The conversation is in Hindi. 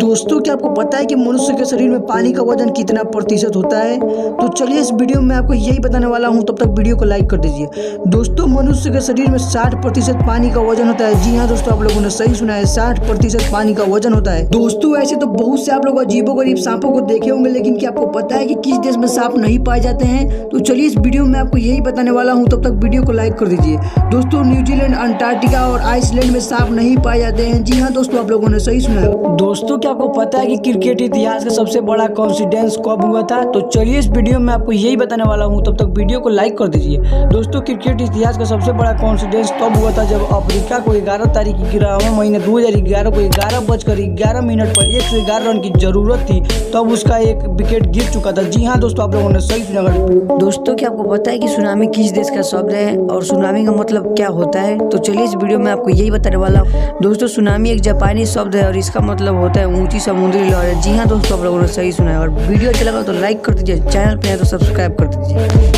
दोस्तों क्या आपको पता है कि मनुष्य के शरीर में पानी का वजन कितना प्रतिशत होता है? तो चलिए इस वीडियो में आपको यही बताने वाला हूं, तब तक वीडियो को लाइक कर दीजिए। दोस्तों मनुष्य के शरीर में 60% पानी का वजन होता है। जी हाँ दोस्तों, आप लोगों ने सही सुना है, 60% पानी का वजन होता है। दोस्तों ऐसे तो बहुत से आप लोग अजीबोगरीब सांपों को देखे होंगे, लेकिन क्या आपको पता है कि किस देश में सांप नहीं पाए जाते हैं? तो चलिए इस वीडियो में आपको यही बताने वाला हूँ, तब तक वीडियो को लाइक कर दीजिए। दोस्तों न्यूजीलैंड, अंटार्कटिका और आइसलैंड में सांप नहीं पाए जाते हैं। जी हाँ दोस्तों, आप लोगों ने सही सुना है। दोस्तों क्या आपको पता है कि क्रिकेट इतिहास का सबसे बड़ा कोइंसिडेंस कब हुआ था? तो चलिए इस वीडियो में आपको यही बताने वाला हूं, तब तक वीडियो को लाइक कर दीजिए। दोस्तों क्रिकेट इतिहास का सबसे बड़ा कोइंसिडेंस तब हुआ था जब अफ्रीका को 11 तारीख की 11वें महीने 2011 को 11:11 पर 111 रन की जरूरत थी, तब उसका एक विकेट गिर चुका था। जी हाँ दोस्तों, आप लोगों ने सही सुना। दोस्तों क्या आपको पता है कि सुनामी किस देश का शब्द है और सुनामी का मतलब क्या होता है? तो चलिए इस वीडियो में आपको यही बताने वाला हूँ। दोस्तों सुनामी एक जापानी शब्द है और इसका मतलब होता है ऊंची समुद्री लहर। जी हाँ दोस्तों, आप लोगों ने सही सुना है। और वीडियो अच्छा लगा तो लाइक कर दीजिए, चैनल पे है तो सब्सक्राइब कर दीजिए।